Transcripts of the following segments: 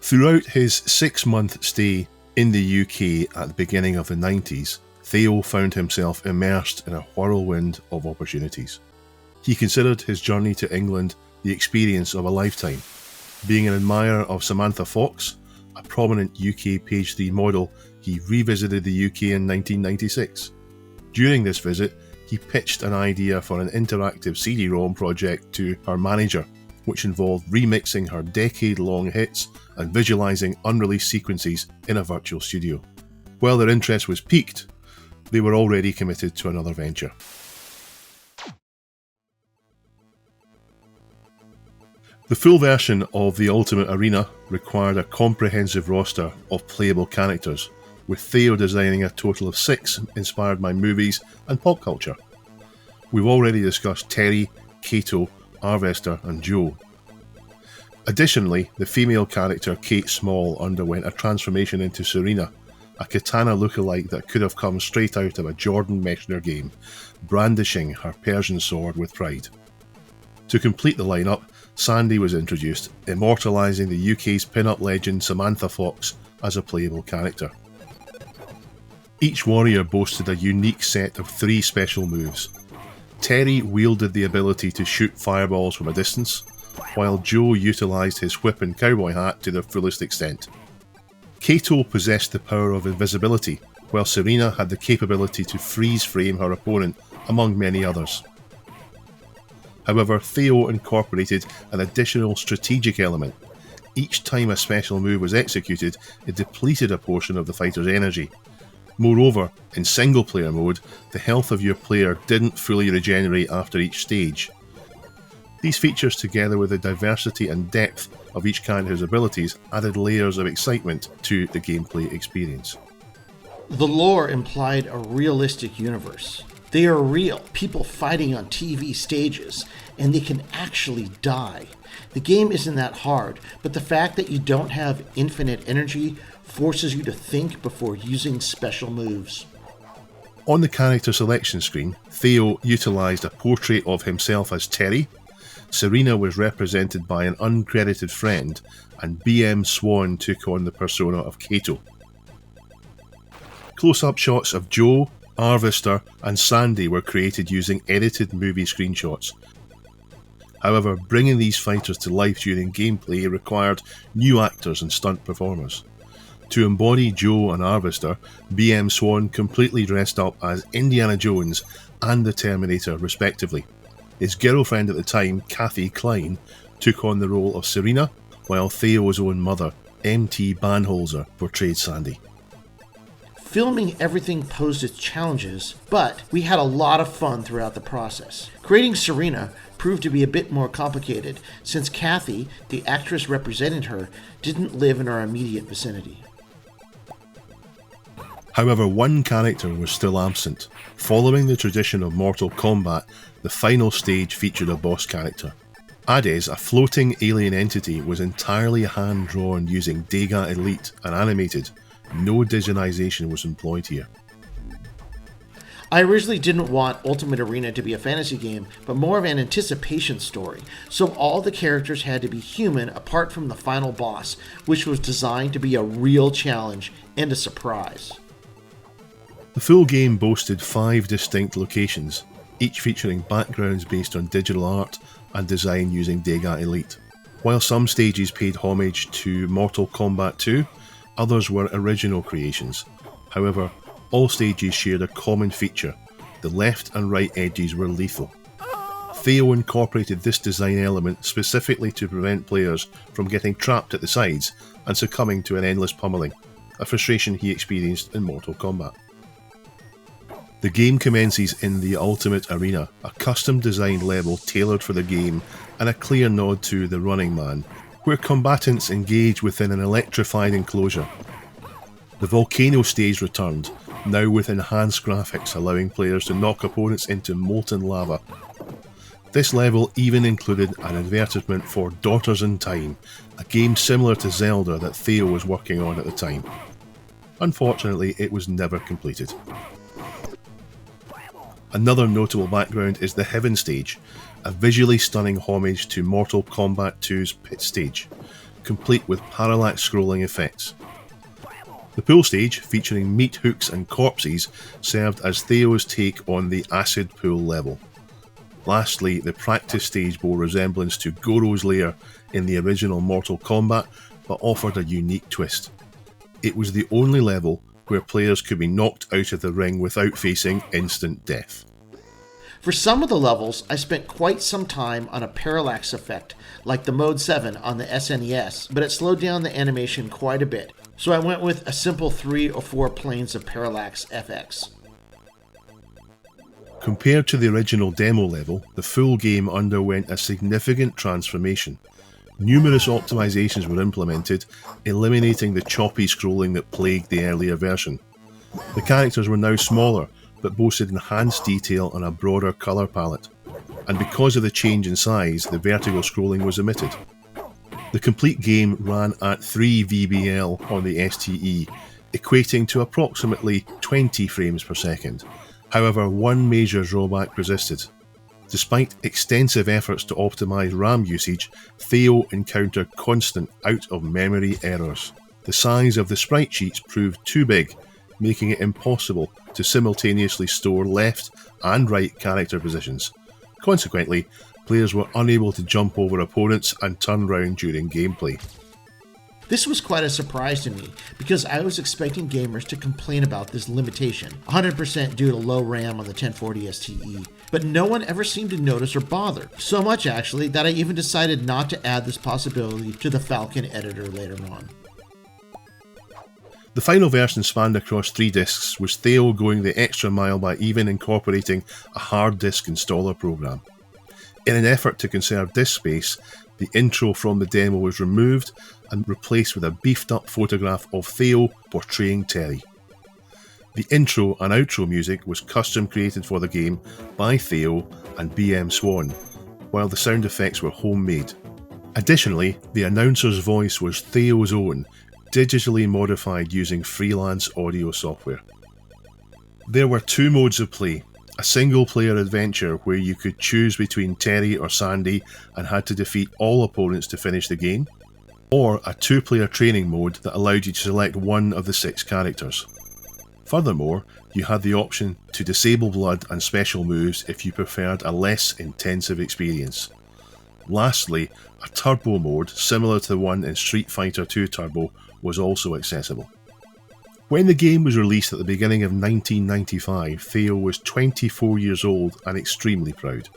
Throughout his 6-month stay in the UK at the beginning of the 90s, Theo found himself immersed in a whirlwind of opportunities. He considered his journey to England the experience of a lifetime. Being an admirer of Samantha Fox, a prominent UK page 3 model, he revisited the UK in 1996. During this visit, he pitched an idea for an interactive CD-ROM project to her manager, which involved remixing her decade-long hits and visualising unreleased sequences in a virtual studio. While their interest was piqued, they were already committed to another venture. The full version of the Ultimate Arena required a comprehensive roster of playable characters, with Theo designing a total of 6 inspired by movies and pop culture. We've already discussed Terry, Kato, Harvester and Joe. Additionally, the female character Kate Small underwent a transformation into Serena, a katana lookalike that could have come straight out of a Jordan Mechner game, brandishing her Persian sword with pride. To complete the lineup, Sandy was introduced, immortalising the UK's pin-up legend Samantha Fox as a playable character. Each warrior boasted a unique set of 3 special moves. Terry wielded the ability to shoot fireballs from a distance, while Joe utilised his whip and cowboy hat to their fullest extent. Kato possessed the power of invisibility, while Serena had the capability to freeze frame her opponent, among many others. However, Theo incorporated an additional strategic element. Each time a special move was executed, it depleted a portion of the fighter's energy. Moreover, in single-player mode, the health of your player didn't fully regenerate after each stage. These features, together with the diversity and depth of each character's abilities, added layers of excitement to the gameplay experience. The lore implied a realistic universe. They are real, people fighting on TV stages, and they can actually die. The game isn't that hard, but the fact that you don't have infinite energy forces you to think before using special moves. On the character selection screen, Theo utilised a portrait of himself as Terry, Serena was represented by an uncredited friend, and BM Swan took on the persona of Kato. Close-up shots of Joe, Harvester and Sandy were created using edited movie screenshots. However, bringing these fighters to life during gameplay required new actors and stunt performers. To embody Joe and Harvester, BM Swan completely dressed up as Indiana Jones and the Terminator respectively. His girlfriend at the time, Kathy Klein, took on the role of Serena, while Theo's own mother, MT Banholzer, portrayed Sandy. Filming everything posed its challenges, but we had a lot of fun throughout the process. Creating Serena proved to be a bit more complicated, since Kathy, the actress representing her, didn't live in our immediate vicinity. However, one character was still absent. Following the tradition of Mortal Kombat, the final stage featured a boss character. Hades, a floating alien entity, was entirely hand-drawn using Dega Elite and animated. No digitization was employed here. I originally didn't want Ultimate Arena to be a fantasy game, but more of an anticipation story, so all the characters had to be human apart from the final boss, which was designed to be a real challenge and a surprise. The full game boasted 5 distinct locations, each featuring backgrounds based on digital art and design using Dega Elite. While some stages paid homage to Mortal Kombat 2, others were original creations. However, all stages shared a common feature: the left and right edges were lethal. Theo incorporated this design element specifically to prevent players from getting trapped at the sides and succumbing to an endless pummeling, a frustration he experienced in Mortal Kombat. The game commences in the Ultimate Arena, a custom-designed level tailored for the game and a clear nod to The Running Man, where combatants engage within an electrified enclosure. The volcano stage returned, now with enhanced graphics allowing players to knock opponents into molten lava. This level even included an advertisement for Daughters in Time, a game similar to Zelda that Theo was working on at the time. Unfortunately, it was never completed. Another notable background is the Heaven stage, a visually stunning homage to Mortal Kombat 2's pit stage. complete with parallax scrolling effects. The pool stage, featuring meat hooks and corpses, served as Theo's take on the acid pool level. Lastly, the practice stage bore resemblance to Goro's lair in the original Mortal Kombat, but offered a unique twist. It was the only level where players could be knocked out of the ring without facing instant death. For some of the levels, I spent quite some time on a parallax effect, like the Mode 7 on the SNES, but it slowed down the animation quite a bit, so I went with a simple 3 or 4 planes of parallax FX. Compared to the original demo level, the full game underwent a significant transformation. Numerous optimizations were implemented, eliminating the choppy scrolling that plagued the earlier version. The characters were now smaller, but boasted enhanced detail and a broader colour palette, and because of the change in size, the vertical scrolling was omitted. The complete game ran at 3 VBL on the STe, equating to approximately 20 frames per second. However, one major drawback persisted. Despite extensive efforts to optimise RAM usage, Theo encountered constant out-of-memory errors. The size of the sprite sheets proved too big, making it impossible to simultaneously store left and right character positions. Consequently, players were unable to jump over opponents and turn round during gameplay. This was quite a surprise to me, because I was expecting gamers to complain about this limitation, 100% due to low RAM on the 1040 STe, but no one ever seemed to notice or bother. So much actually that I even decided not to add this possibility to the Falcon editor later on. The final version spanned across 3 discs, with Theo going the extra mile by even incorporating a hard disk installer program. In an effort to conserve disk space, the intro from the demo was removed and replaced with a beefed up photograph of Theo portraying Terry. The intro and outro music was custom created for the game by Theo and BM Swan, while the sound effects were homemade. Additionally, the announcer's voice was Theo's own, digitally modified using freelance audio software. There were 2 modes of play: a single-player adventure where you could choose between Terry or Sandy and had to defeat all opponents to finish the game, or a 2-player training mode that allowed you to select one of the 6 characters. Furthermore, you had the option to disable blood and special moves if you preferred a less intensive experience. Lastly, a turbo mode similar to the one in Street Fighter II Turbo was also accessible. When the game was released at the beginning of 1995, Theo was 24 years old and extremely proud.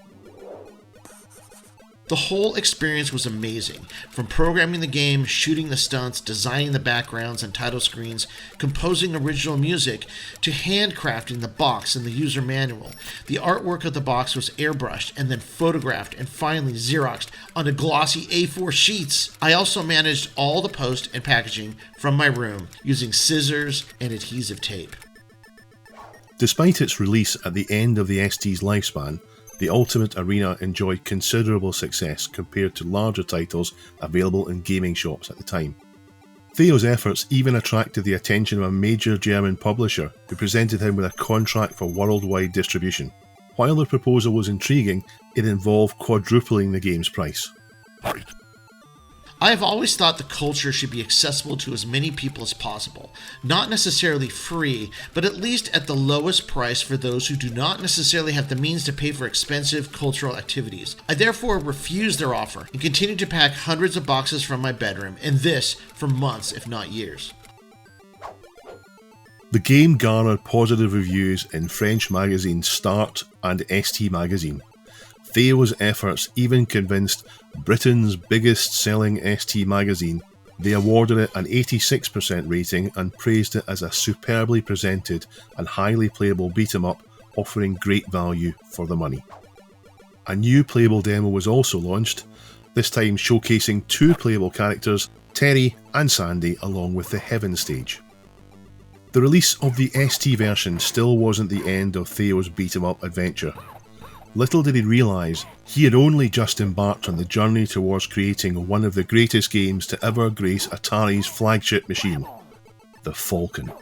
The whole experience was amazing, from programming the game, shooting the stunts, designing the backgrounds and title screens, composing original music, to handcrafting the box and the user manual. The artwork of the box was airbrushed and then photographed and finally Xeroxed onto glossy A4 sheets. I also managed all the post and packaging from my room using scissors and adhesive tape. Despite its release at the end of the ST's lifespan, the Ultimate Arena enjoyed considerable success compared to larger titles available in gaming shops at the time. Theo's efforts even attracted the attention of a major German publisher who presented him with a contract for worldwide distribution. While the proposal was intriguing, it involved quadrupling the game's price. I have always thought the culture should be accessible to as many people as possible. Not necessarily free, but at least at the lowest price for those who do not necessarily have the means to pay for expensive cultural activities. I therefore refused their offer and continued to pack hundreds of boxes from my bedroom, and this for months if not years. The game garnered positive reviews in French magazines Start and ST magazine. Theo's efforts even convinced Britain's biggest selling ST magazine. They awarded it an 86% rating and praised it as a superbly presented and highly playable beat-em-up offering great value for the money. A new playable demo was also launched, this time showcasing 2 playable characters, Terry and Sandy, along with the Heaven stage. The release of the ST version still wasn't the end of Theo's beat-em-up adventure. Little did he realise, he had only just embarked on the journey towards creating one of the greatest games to ever grace Atari's flagship machine, the Falcon.